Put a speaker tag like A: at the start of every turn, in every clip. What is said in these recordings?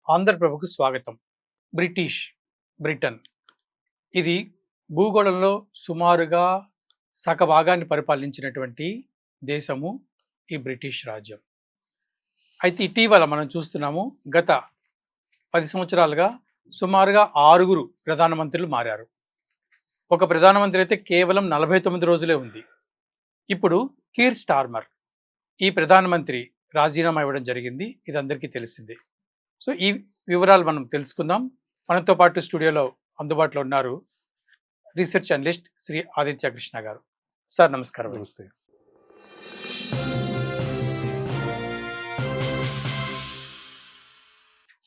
A: ఆంధ్రప్రభకు స్వాగతం. బ్రిటన్ ఇది భూగోళంలో సుమారుగా సగభాగాన్ని పరిపాలించినటువంటి దేశము ఈ బ్రిటిష్ రాజ్యం. అయితే ఇటీవల మనం చూస్తున్నాము, గత 10 సంవత్సరాలుగా సుమారుగా 6 ప్రధానమంత్రులు మారారు. ఒక ప్రధానమంత్రి అయితే కేవలం 49 రోజులే ఉంది. ఇప్పుడు కీర్ స్టార్మర్ ఈ ప్రధానమంత్రి రాజీనామా ఇవ్వడం జరిగింది. ఇది అందరికీ తెలిసిందే. సో ఈ వివరాలు మనం తెలుసుకుందాం. మనతో పాటు స్టూడియోలో అందుబాటులో ఉన్నారు రీసెర్చ్ అనలిస్ట్ శ్రీ ఆదిత్య కృష్ణ గారు. సార్ నమస్కారం.
B: నమస్తే.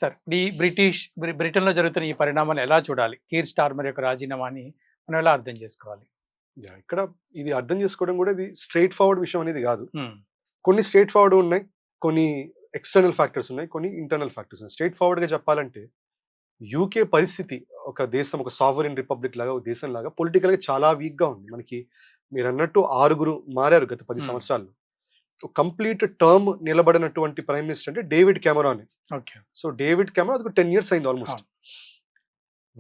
A: సార్, ఈ బ్రిటన్లో జరుగుతున్న ఈ పరిణామాలు ఎలా చూడాలి? కీర్ స్టార్మర్ యొక్క రాజీనామాని మనం ఎలా అర్థం చేసుకోవాలి?
B: ఇక్కడ ఇది అర్థం చేసుకోవడం కూడా ఇది స్ట్రైట్ ఫార్వర్డ్ విషయం అనేది కాదు. కొన్ని స్ట్రైట్ ఫార్వర్డ్ ఉన్నాయి, కొన్ని ఎక్స్టర్నల్ ఫ్యాక్టర్స్ ఉన్నాయి, కొన్ని ఇంటర్నల్ ఫ్యాక్టర్స్ ఉన్నాయి. స్ట్రైట్ ఫార్వర్డ్గా చెప్పాలంటే యూకే పరిస్థితి ఒక దేశం, ఒక సావరిన్ రిపబ్లిక్ లాగా, ఒక దేశం లాగా పొలిటికల్గా చాలా వీక్గా ఉంది. మనకి మీరు అన్నట్టు 6 మారారు గత 10 సంవత్సరాల్లో. కంప్లీట్ టర్మ్ నిలబడినటువంటి ప్రైమ్ మినిస్టర్ అంటే David Cameron. So David Cameron అది 10 years అయింది ఆల్మోస్ట్.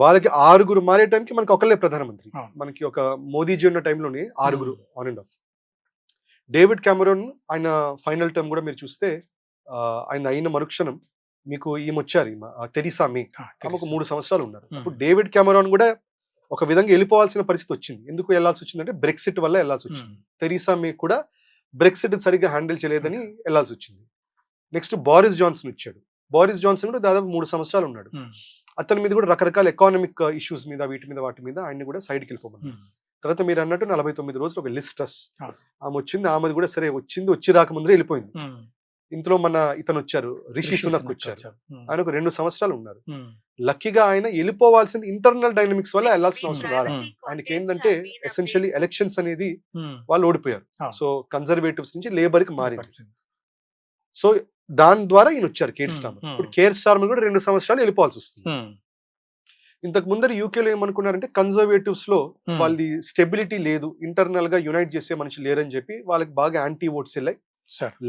B: వాళ్ళకి 6 మారే టైంకి మనకి ఒకళ్ళే ప్రధానమంత్రి. మనకి ఒక మోదీజీ ఉన్న టైంలోనే 6 on and of. David Cameron ఆయన ఫైనల్ టర్మ్ కూడా మీరు చూస్తే ఆయన అయిన మరుక్షణం మీకు ఈమె వచ్చారు, తెరీసా మే. ఆమె ఒక 3 సంవత్సరాలు ఉన్నారు. ఇప్పుడు డేవిడ్ కెమెరాన్ కూడా ఒక విధంగా వెళ్ళిపోవాల్సిన పరిస్థితి వచ్చింది. ఎందుకు వెళ్లాల్సి వచ్చిందంటే బ్రెక్సిట్ వల్ల వెళ్లాల్సి వచ్చింది. తెరీసా మే కూడా బ్రెక్సిట్ సరిగ్గా హ్యాండిల్ చేయలేదని వెళ్లాల్సి వచ్చింది. నెక్స్ట్ బారిస్ జాన్సన్ వచ్చాడు. బారిస్ జాన్సన్ కూడా దాదాపు 3 సంవత్సరాలు ఉన్నాడు. అతని మీద కూడా రకరకాల ఎకానమిక్ ఇష్యూస్ మీద, వాటి మీద ఆయన కూడా సైడ్కి వెళ్ళిపోమన్నారు. తర్వాత మీరు అన్నట్టు 49 రోజులు ఒక లిస్ట్రస్ ఆమె వచ్చింది. ఆమెది కూడా సరే వచ్చి రాకముందరే వెళ్ళిపోయింది. ఇంట్లో ఇతను వచ్చారు, రిషి సునక్ వచ్చారు. ఆయన ఒక 2 సంవత్సరాలు ఉన్నారు. లక్కీగా ఆయన వెళ్ళిపోవాల్సింది ఇంటర్నల్ డైనమిక్స్ వల్ల వెళ్లాల్సిన అవసరం రాలేదు. ఆయనకి ఏంటంటే ఎసెన్షియల్లీ ఎలక్షన్స్ అనేది వాళ్ళు ఓడిపోయారు. సో కన్జర్వేటివ్స్ నుంచి లేబర్ కి మారింది. సో దాని ద్వారా ఈయన వచ్చారు కేర్ స్టార్మర్. ఇప్పుడు కేర్ స్టార్మర్ కూడా 2 సంవత్సరాలు వెళ్ళిపోవాల్సి వస్తుంది. ఇంతకు ముందర యూకేలో ఏమనుకున్నారంటే కన్జర్వేటివ్స్ లో వాళ్ళది స్టెబిలిటీ లేదు, ఇంటర్నల్ గా యునైట్ చేసే మనిషి లేరని చెప్పి వాళ్ళకి బాగా యాంటీ ఓట్స్ వెళ్ళాయి.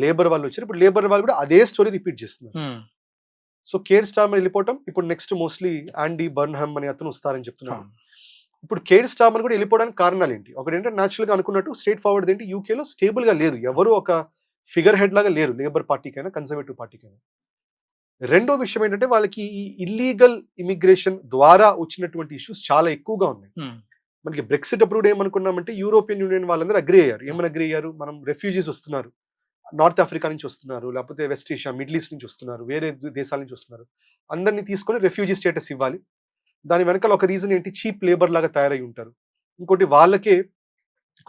B: లేబర్ వాళ్ళు వచ్చారు. ఇప్పుడు లేబర్ వాళ్ళు కూడా అదే స్టోరీ రిపీట్ చేస్తున్నారు. సో కేర్ స్టార్మర్ వెళ్ళిపోవటం, ఇప్పుడు నెక్స్ట్ మోస్ట్లీ ఆండీ బర్న్హామ్ అనే అతను వస్తారని చెప్తున్నారు. ఇప్పుడు కేర్ స్టార్మర్ కూడా వెళ్ళిపోవడానికి కారణాలు ఏంటి? ఒకటి ఏంటంటే న్యాచురల్ గా అనుకున్నట్టు స్ట్రేట్ ఫార్వర్డ్ ఏంటి, యూకేలో స్టేబుల్ గా లేదు, ఎవరు ఒక ఫిగర్ హెడ్ లాగా లేరు, లేబర్ పార్టీకైనా కన్సర్వేటివ్ పార్టీకైనా. రెండో విషయం ఏంటంటే వాళ్ళకి ఈ ఇల్లీగల్ ఇమిగ్రేషన్ ద్వారా వచ్చినటువంటి ఇష్యూస్ చాలా ఎక్కువగా ఉన్నాయి. మనకి బ్రెక్సిట్ అప్పుడు ఏమనుకున్నామంటే యూరోపియన్ యూనియన్ వాళ్ళందరూ అగ్రీ అయ్యారు. ఏమని అగ్రీ అయ్యారు? మనం రెఫ్యూజీస్ వస్తున్నారు, నార్త్ ఆఫ్రికా నుంచి వస్తున్నారు, లేకపోతే వెస్ట్ ఏషియా, మిడిల్ ఈస్ట్ నుంచి వస్తున్నారు, వేరే దేశాల నుంచి వస్తున్నారు, అందరినీ తీసుకొని రెఫ్యూజీ స్టేటస్ ఇవ్వాలి. దాని వెనకాల ఒక రీజన్ ఏంటి, చీప్ లేబర్ లాగా తయారై ఉంటారు. ఇంకోటి వాళ్ళకే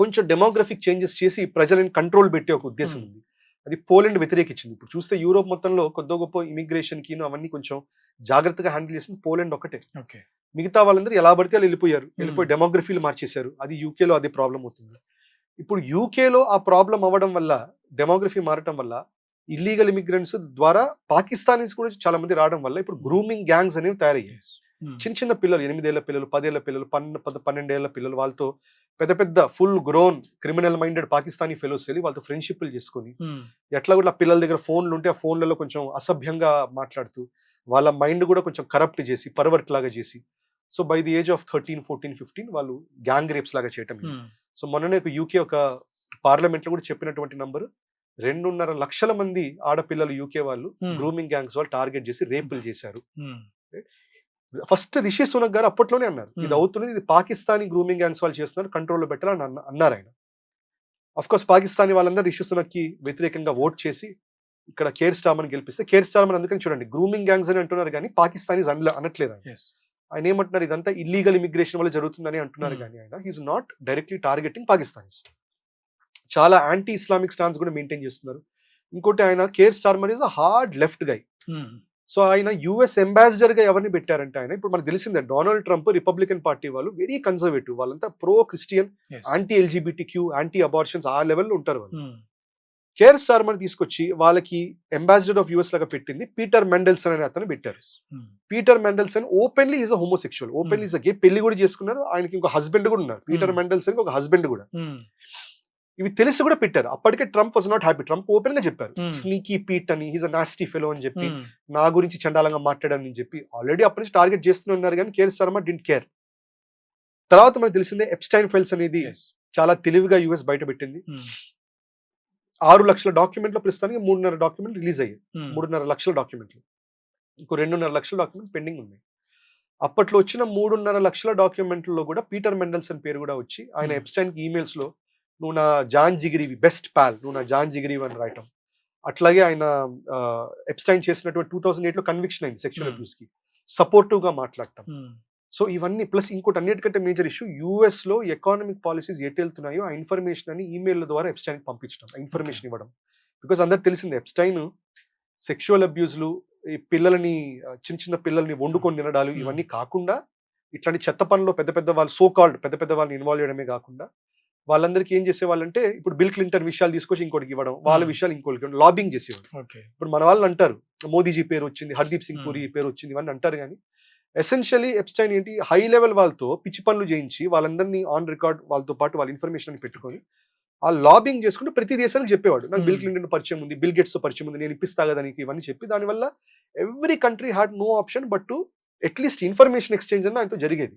B: కొంచెం డెమోగ్రఫిక్ చేంజెస్ చేసి ప్రజలను కంట్రోల్ పెట్టే ఒక ఉద్దేశం ఉంది. అది పోలాండ్ వ్యతిరేకించింది. ఇప్పుడు చూస్తే యూరోప్ మొత్తంలో కొద్ది గొప్ప ఇమిగ్రేషన్ కి అవన్నీ కొంచెం జాగ్రత్తగా హ్యాండిల్ చేసింది పోలాండ్ ఒకటే. మిగతా వాళ్ళందరూ ఎలా పడితే వాళ్ళు వెళ్ళిపోయి డెమోగ్రఫీలు మార్చేశారు. అది యూకేలో అదే ప్రాబ్లం అవుతుంది. ఇప్పుడు యూకేలో ఆ ప్రాబ్లం అవ్వడం వల్ల, డెమోగ్రఫీ మారటం వల్ల, ఇల్లీగల్ ఇమిగ్రెంట్స్ ద్వారా పాకిస్తానీస్ కూడా చాలా మంది రావడం వల్ల ఇప్పుడు గ్రూమింగ్ గ్యాంగ్స్ అనేవి తయారయ్యాయి. చిన్న పిల్లలు, 8 ఏళ్ల పిల్లలు, 10 ఏళ్ల పిల్లలు, 12 ఏళ్ల పిల్లలు, వాళ్ళతో పెద్ద full grown criminal minded Pakistani fellows వెళ్ళి వాళ్ళతో ఫ్రెండ్షిప్లు చేసుకుని ఎట్లా కూడా పిల్లల దగ్గర ఫోన్లు ఉంటే ఆ ఫోన్లలో కొంచెం అసభ్యంగా మాట్లాడుతూ వాళ్ళ మైండ్ కూడా కొంచెం కరప్ట్ చేసి, పర్వర్ట్ లాగా చేసి, so by the age of 13, 14, 15 వాళ్ళు గ్యాంగ్ రేప్స్ లాగా చేయటం. సో మొన్ననే యూకే ఒక పార్లమెంట్ లో కూడా చెప్పినటువంటి నంబర్ 2.5 లక్షల మంది ఆడపిల్లలు యూకే వాళ్ళు గ్రూమింగ్ గ్యాంగ్స్ వాళ్ళు టార్గెట్ చేసి రేపులు చేశారు. ఫస్ట్ రిషి సునక్ గారు అప్పట్లోనే అన్నారు, ఇది అవుతున్నది, ఇది పాకిస్తానీ గ్రూమింగ్ గ్యాంగ్స్ వాళ్ళు చేస్తున్నారు, కంట్రోల్లో పెట్టాలని అన్నారు ఆయన. అఫ్ కోర్స్ పాకిస్తానీ వాళ్ళందరూ రిషి సునక్ కి వ్యతిరేకంగా ఓట్ చేసి ఇక్కడ కేర్ స్టార్మర్ గెలిపిస్తే, కేర్ స్టార్మర్ అందుకని చూడండి గ్రూమింగ్ గ్యాంగ్స్ అని అంటున్నారు కానీ పాకిస్తానీస్ అనట్లేదు. ఆయన ఏమంటున్నారు, ఇదంతా ఇల్లీగల్ ఇమిగ్రేషన్ వల్ల జరుగుతుందని అంటున్నారు కానీ ఆయన he is not directly targeting Pakistanis. చాలా యాంటీ ఇస్లామిక్ స్టాన్స్ కూడా మెయింటైన్ చేస్తున్నారు. ఇంకోటి ఆయన Keir Starmer is a hard left guy. So ఆయన యుఎస్ అంబాసిడర్ గా ఎవరిని పెట్టారంటే ఆయన, ఇప్పుడు మనకు తెలిసిందే డొనాల్డ్ ట్రంప్ రిపబ్లికన్ పార్టీ వాళ్ళు వెరీ కన్సర్వేటివ్, వాళ్ళంతా pro Christian, anti LGBTQ, anti abortions ఆ లెవెల్లో ఉంటారు వాళ్ళు. కేర్ స్టార్మర్ తీసుకొచ్చి వాళ్ళకి అంబాసిడర్ ఆఫ్ యుఎస్ లాగా పెట్టింది పీటర్ మెండెల్సన్ అనే అతను పెట్టారు. Peter Mandelson openly is a homosexual, openly is a gay, పెళ్లి కూడా చేసుకున్నారు. ఆయనకి ఇంకో హస్బెండ్ కూడా ఉన్నారు. పీటర్ మెండెల్సన్ కి ఒక హస్బెండ్ కూడా. ఇవి తెలిసి కూడా పెట్టారు. అప్పటికే Trump was not happy. Trump open గా చెప్పారు,
A: Hmm.
B: స్నీకీ పీట్ అని, హీస్ అ నాస్టీ ఫెలో అని చెప్పి,
A: Hmm.
B: నా గురించి చండాలంగా మాట్లాడని చెప్పి ఆల్రెడీ అప్పటి నుంచి టార్గెట్ చేస్తున్నారు. కానీ కేర్ స్టార్మర్ డింట్ కేర్. తర్వాత మనకు తెలిసిందే ఎప్స్టైన్ ఫైల్స్ అనేది
A: Yes.
B: చాలా తెలివిగా యుఎస్ బయట పెట్టింది.
A: Hmm.
B: 6 లక్షల డాక్యుమెంట్లు ప్రస్తుతానికి 3.5 డాక్యుమెంట్ రిలీజ్ అయ్యాయి.
A: Hmm.
B: 3.5 లక్షల డాక్యుమెంట్లు, ఇంకో 2.5 లక్షల డాక్యుమెంట్ పెండింగ్ ఉన్నాయి. అప్పట్లో వచ్చిన 3.5 లక్షల డాక్యుమెంట్లలో కూడా పీటర్ మెండల్సన్ పేరు కూడా వచ్చి ఆయన
A: Hmm.
B: ఎప్స్టైన్ కి ఈమెయిల్స్ లో నువ్వు నా జాన్ జిగిరివి, బెస్ట్ పాల్, నువ్వు నా జాన్ జిగిరివి అని రాయటం. అట్లాగే ఆయన ఎప్స్టైన్ చేసినటువంటి 2008లో కన్విక్షన్ అయింది సెక్షువల్
A: Hmm.
B: అబ్యూస్ కి, సపోర్టివ్ గా మాట్లాడటం.
A: Hmm.
B: సో ఇవన్నీ ప్లస్ ఇంకోటి అన్నిటికంటే మేజర్ ఇష్యూ, యూఎస్ లో ఎకానమిక్ పాలసీస్ ఎటు వెళ్తున్నాయో ఆ ఇన్ఫర్మేషన్ అని ఈమెయిల్ ద్వారా ఎప్స్టైన్ పంపించడం, ఆ ఇన్ఫర్మేషన్ ఇవ్వడం. బికాస్ అందరికి తెలిసింది ఎప్స్టైన్ సెక్షువల్ అబ్యూస్లు, ఈ పిల్లలని చిన్న చిన్న పిల్లల్ని వండుకొని తినడాలు ఇవన్నీ కాకుండా ఇట్లాంటి చెత్త పనుల్లో పెద్ద పెద్ద వాళ్ళు పెద్ద పెద్ద వాళ్ళని ఇన్వాల్వ్ చేయడమే కాకుండా వాళ్ళందరికీ ఏం చేసేవాళ్ళంటే ఇప్పుడు బిల్ క్లింటన్ విషయాలు తీసుకొచ్చి ఇంకోటికి ఇవ్వడం, వాళ్ళ విషయాలు ఇంకోటికి లాబింగ్ చేసేవాడు.
A: Okay.
B: ఇప్పుడు మన వాళ్ళు అంటారు మోదీజీ పేరు వచ్చింది, హర్దీప్ సింగ్
A: Hmm.
B: పూరి పేరు వచ్చింది, ఇవన్నీ అంటారు. కానీ ఎసెన్షియలీ ఎప్స్టైన్ ఏంటి, హై లెవెల్ వాళ్ళతో పిచ్చి పనులు చేయించి వాళ్ళందరినీ ఆన్ రికార్డ్ వాళ్ళతో పాటు వాళ్ళ ఇన్ఫర్మేషన్ అని పెట్టుకొని ఆ లాబింగ్ చేసుకుంటూ ప్రతి దేశానికి చెప్పేవాడు, నాకు బిల్
A: Hmm.
B: క్లింటన్ పరిచయం ఉంది, బిల్ గేట్స్ తో పరిచయం ఉంది, నేను ఇప్పిస్తా కదా నీకు ఇవన్నీ చెప్పి. దానివల్ల every country had no option but to at least information exchange అన్న ఆయనతో జరిగేది.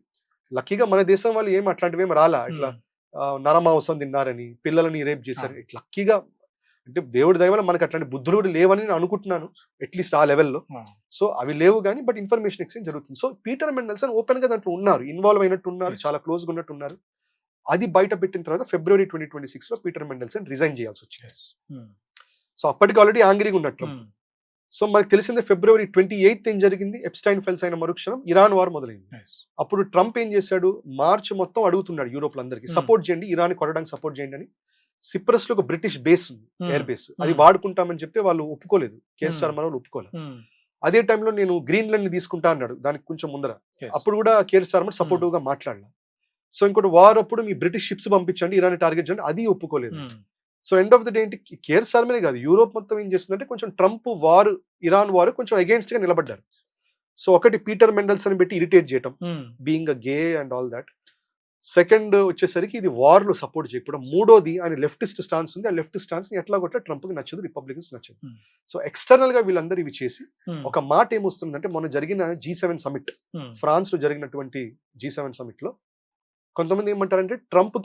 B: లక్కీగా మన దేశం వాళ్ళు ఏం అట్లాంటివి ఏం రాలా, ఇట్లా
A: Hmm.
B: నరమాంసం తిన్నారని, పిల్లలని రేప్ చేశారు, ఇట్లా లక్కీగా అంటే దేవుడి దయ వల్ల మనకి అట్లాంటి బుద్ధులు కూడా లేవని నేను అనుకుంటున్నాను, అట్లీస్ట్ ఆ లెవెల్లో.
A: Hmm.
B: సో అవి లేవు కానీ బట్ ఇన్ఫర్మేషన్ ఎక్స్చేంజ్ జరుగుతుంది. సో పీటర్ మెండల్సన్ ఓపెన్ గా దాంట్లో ఉన్నారు, ఇన్వాల్వ్ అయినట్టు ఉన్నారు,
A: Yes.
B: చాలా క్లోజ్ గా ఉన్నట్టు ఉన్నారు. అది బయట పెట్టిన తర్వాత ఫిబ్రవరి 2026 లో పీటర్ మెండల్సన్ రిజైన్ చేయాల్సి వచ్చింది.
A: Yes. Hmm.
B: సో అప్పటికి ఆల్రెడీ యాంగ్రీగా ఉన్నట్టు.
A: Hmm.
B: సో మనకు తెలిసిందే ఫిబ్రవరి 28 ఏం జరిగింది, ఎప్స్టైన్ ఫైల్స్ అయిన మరుక్షణం ఇరాన్ వార్ మొదలైంది.
A: Yes.
B: అప్పుడు ట్రంప్ ఏం చేశాడు, మార్చ్ మొత్తం అడుగుతున్నాడు యూరోప్లందరికీ
A: Hmm.
B: సపోర్ట్ చేయండి, ఇరాన్ కొట్టడానికి సపోర్ట్ చేయండి అని. సిప్రస్ లో ఒక బ్రిటిష్ బేస్ ఉంది,
A: Hmm.
B: ఎయిర్ బేస్, అది
A: Hmm.
B: వాడుకుంటామని చెప్తే వాళ్ళు ఒప్పుకోలేదు, కేర్
A: Hmm.
B: స్టార్మర్ వాళ్ళు ఒప్పుకోలేదు.
A: Hmm.
B: అదే టైంలో నేను గ్రీన్లాండ్ ని తీసుకుంటా అన్నాడు, దానికి కొంచెం ముందర.
A: Yes.
B: అప్పుడు కూడా కేర్ స్టార్మర్ సపోర్టివ్ గా మాట్లాడాలి. సో ఇంకోటి వార్ అప్పుడు మీ బ్రిటిష్ షిప్స్ పంపించండి, ఇరాన్ టార్గెట్ చేయండి, అది ఒప్పుకోలేదు.
A: Hmm.
B: So end of the day ఏంటి, కేర్ స్టార్మరే కాదు యూరోప్ మొత్తం ఏం చేస్తుందంటే కొంచెం ట్రంప్ వార్, ఇరాన్ వార్ కొంచెం అగేన్స్ట్ గా నిలబడ్డారు. సో ఒకటి పీటర్ మెండల్సన్ పెట్టి ఇరిటేట్ చేయటం,
A: Hmm.
B: Being a gay and all that. Second వచ్చేసరికి ఇది వార్ లో సపోర్ట్ చేయకపోవడం. మూడోది ఆయన లెఫ్టిస్ట్ స్టాన్స్ ఉంది, ఆ లెఫ్ట్ స్టాన్స్ ని ఎట్లా కొట్లా ట్రంప్ కి నచ్చదు, రిపబ్లికన్స్ నచ్చదు.
A: Hmm.
B: సో ఎక్స్టర్నల్ గా వీళ్ళందరూ ఇవి చేసి
A: Hmm.
B: ఒక మాట ఏమొస్తుందంటే, మొన్న జరిగిన G7 సమిట్,
A: Hmm.
B: ఫ్రాన్స్ లో జరిగినటువంటి G7 సమిట్ లో కొంతమంది ఏమంటారంటే ట్రంప్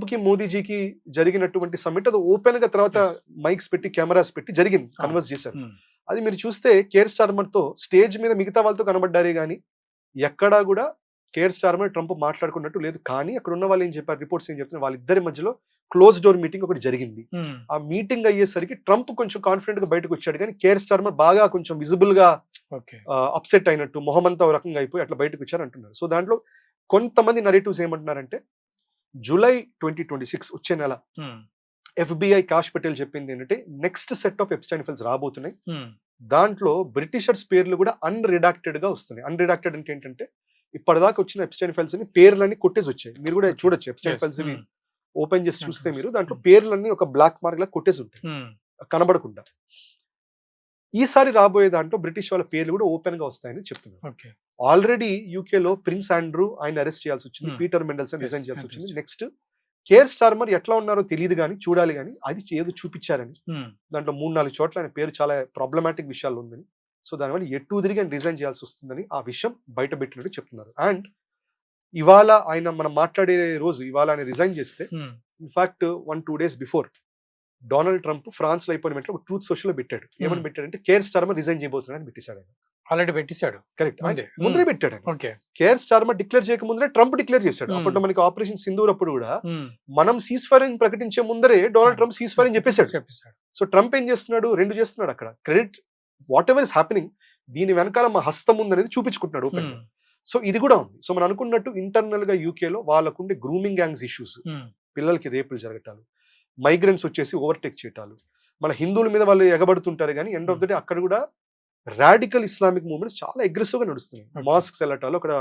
B: కి మోదీజీకి జరిగినటువంటి సమిట్ అది ఓపెన్ గా తర్వాత
A: Yes.
B: మైక్స్ పెట్టి కెమెరాస్ పెట్టి జరిగింది, కన్వర్స్ చేశారు.
A: Hmm.
B: అది మీరు చూస్తే కేర్ స్టార్మర్ తో స్టేజ్ మీద మిగతా వాళ్ళతో కనబడ్డారే గానీ ఎక్కడా కూడా కేర్ స్టార్మర్ ట్రంప్ మాట్లాడుకున్నట్టు లేదు. కానీ అక్కడ ఉన్న వాళ్ళు ఏం చెప్పారు, రిపోర్ట్స్ ఏం చెప్తున్నారు, వాళ్ళిద్దరి మధ్యలో క్లోజ్ డోర్ మీటింగ్ ఒకటి జరిగింది.
A: Hmm.
B: ఆ మీటింగ్ అయ్యేసరికి ట్రంప్ కొంచెం కాన్ఫిడెంట్ గా బయటకు వచ్చాడు, కానీ కేర్ స్టార్మర్ బాగా కొంచెం విజిబుల్ గా
A: Okay.
B: అప్సెట్ అయినట్టు, మొహమంతా ఒక రకంగా అయిపోయి అట్లా బయటకు వచ్చారు అంటున్నారు. సో దాంట్లో కొంతమంది నరేటివ్స్ ఏమంటున్నారంటే జూలై 2026 వచ్చే నెల
A: Hmm.
B: FBI కాష్ పటేల్ చెప్పింది ఏంటంటే next set of Epstein files రాబోతున్నాయి,
A: Hmm.
B: దాంట్లో బ్రిటిషర్స్ పేర్లు కూడా అన్రిడాక్టెడ్ గా వస్తున్నాయి. అన్రిడాక్టెడ్ అంటే ఏంటంటే ఇప్పటిదాకా వచ్చిన ఎప్స్టైన్ ఫైల్స్ ని పేర్లన్నీ కొట్టేసి వచ్చాయి. మీరు కూడా చూడొచ్చు Epstein
A: Yes.
B: Files
A: Hmm.
B: Open చేసి చూస్తే
A: Hmm.
B: మీరు దాంట్లో పేర్లన్నీ ఒక బ్లాక్ మార్క్ లా కొట్టేసి ఉంటాయి,
A: Hmm.
B: కనబడకుండా. ఈసారి రాబోయే దాంట్లో బ్రిటిష్ వాళ్ళ పేర్లు కూడా ఓపెన్ గా వస్తాయని చెప్తున్నారు.
A: Okay.
B: ఆల్రెడీ యూకేలో ప్రిన్స్ ఆండ్రూ ఆయన అరెస్ట్ చేయాల్సి వచ్చింది,
A: Hmm.
B: పీటర్ మెండల్సన్
A: Yes,
B: రిజైన్ చేయాల్సి వచ్చింది.
A: yes.
B: నెక్స్ట్ కేర్ స్టార్మర్ ఎట్లా ఉన్నారో తెలియదు కానీ చూడాలి, కానీ అది ఏదో చూపించారని
A: Hmm.
B: దాంట్లో 3-4 చోట్ల ఆయన పేరు చాలా ప్రాబ్లమాటిక్ విషయాలు ఉందని, సో దానివల్ల ఎటు తిరిగి ఆయన రిజైన్ చేయాల్సి వస్తుందని ఆ విషయం బయట పెట్టినట్టు చెప్తున్నారు. అండ్ ఇవాళ ఆయన మనం మాట్లాడే రోజు ఇవాళ ఆయన రిజైన్ చేస్తే
A: Hmm.
B: In fact 1-2 days before Donald Trump France లో అయిపోయిన వెంటనే ఒక ట్రూత్ సోషల్ లో పెట్టాడు. ఏమని పెట్టాడంటే కేర్ స్టార్మర్ రిజైన్ చేయబోతున్నాడని పెట్టేశాడు ఆయన.
A: ఆల్రెడీ పెట్టేశాడు.
B: కరెక్ట్,
A: ముందే.
B: ముందరే పెట్టాడు ఆయన.
A: ఓకే.
B: కేర్ స్టార్మర్ డిక్లేర్ చేయక ముందరే ట్రంప్ డిక్లేర్ చేశాడు.
A: Hmm.
B: అప్పుడు మనకి ఆపరేషన్ సింధూర్ అప్పుడు కూడా
A: Hmm.
B: మనం సీజ్ ఫైరింగ్ ప్రకటించే ముందరే డొనాల్డ్ ట్రంప్ సీజ్ ఫైరింగ్ చెప్పేశాడు.
A: చెప్పేశాడు.
B: సో ట్రంప్ ఏం చేస్తున్నాడు, 2 చేస్తున్నాడు అక్కడ. Credit what ever is happening, దీని వెనకాల మా హస్తం ఉందనేది చూపించుకుంటున్నాడు ఓపెన్.
A: Hmm.
B: సో ఇది కూడా ఉంది. సో మనం అనుకున్నట్టు ఇంటర్నల్ గా యూకేలో వాళ్ళకుండే గ్రూమింగ్ గ్యాంగ్స్ ఇష్యూస్,
A: Hmm.
B: పిల్లలకి రేపులు జరగటాలు, మైగ్రెంట్స్ వచ్చేసి ఓవర్టేక్ చేయటాలు, మన హిందువుల మీద వాళ్ళు ఎగబడుతుంటారు, కానీ ఎండ్ ఆఫ్ ద డే అక్కడ కూడా రాడికల్ ఇస్లామిక్ మూవ్మెంట్స్ చాలా అగ్రెసివ్ గా నడుస్తున్నాయి.
A: Okay.
B: మాస్క్స్ వెళ్ళటాలు, అక్కడ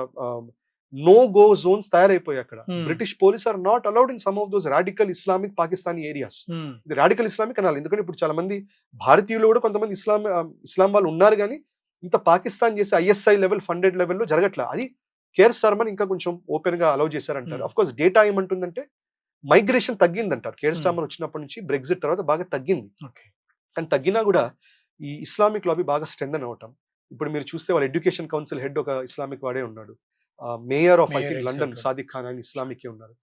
B: నో గో జోన్స్ తయారైపోయాయి అక్కడ.
A: Hmm.
B: British police are not allowed in some of those radical Islamic Pakistani areas.
A: Hmm.
B: ఇది రాడికల్ ఇస్లామిక్ అనాలి, ఎందుకంటే ఇప్పుడు చాలా మంది భారతీయులు కూడా కొంతమంది ఇస్లాం వాళ్ళు ఉన్నారు, కానీ ఇంత పాకిస్తాన్ చేసే ISI లెవెల్ ఫండెడ్ లెవెల్లో జరగట్లా. అది కేర్ స్టార్మర్ ఇంకా కొంచెం ఓపెన్ గా అలౌ చేశారంటారు.
A: Hmm.
B: అఫ్ కోర్స్ డేటా ఏమంటుందంటే మైగ్రేషన్ తగ్గిందంటారు. Keir
A: Hmm.
B: స్టార్మర్ వచ్చినప్పటి నుంచి బ్రెగ్జిట్ తర్వాత బాగా తగ్గింది.
A: ఓకే.
B: కానీ తగ్గినా కూడా ఈ ఇస్లామిక్ లాబీ బాగా స్ట్రెంథన్ అవటం. ఇప్పుడు మీరు చూస్తే వాళ్ళ ఎడ్యుకేషన్ కౌన్సిల్ హెడ్ ఒక ఇస్లామిక్ వాడే ఉన్నాడు. Mayor of I
A: Mayor
B: think
A: ex
B: London
A: ఉంటాడు.
B: సాదిక్ ఖాన్ అని ఇస్లామిక్ ఉన్నారు.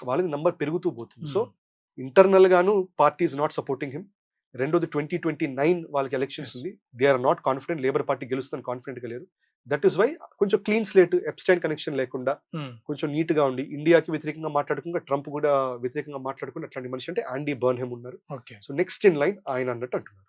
B: వాళ్ళది నంబర్ పెరుగుతూ పోతుంది. So
A: Hmm.
B: ఇంటర్నల్ గాను party is not supporting him. రెండోది 2029 వాళ్ళకి ఎలక్షన్స్
A: Yes.
B: ఉంది. They are not confident. Labour party గెలుస్తుందని కాన్ఫిడెంట్ గా లేరు. దట్ ఈస్ వై కొంచెం క్లీన్ స్లేట్, ఎప్స్టైన్ కనెక్షన్ లేకుండా
A: Hmm.
B: కొంచెం నీట్ గా ఉండి ఇండియాకి వ్యతిరేకంగా మాట్లాడకుండా, ట్రంప్ కూడా వ్యతిరేకంగా మాట్లాడకుండా అట్లాంటి మనిషి అంటే ఆండీ బర్న్హెమ్ ఉన్నారు.
A: Okay.
B: So next in line ఆయన అన్నట్టు అంటున్నారు.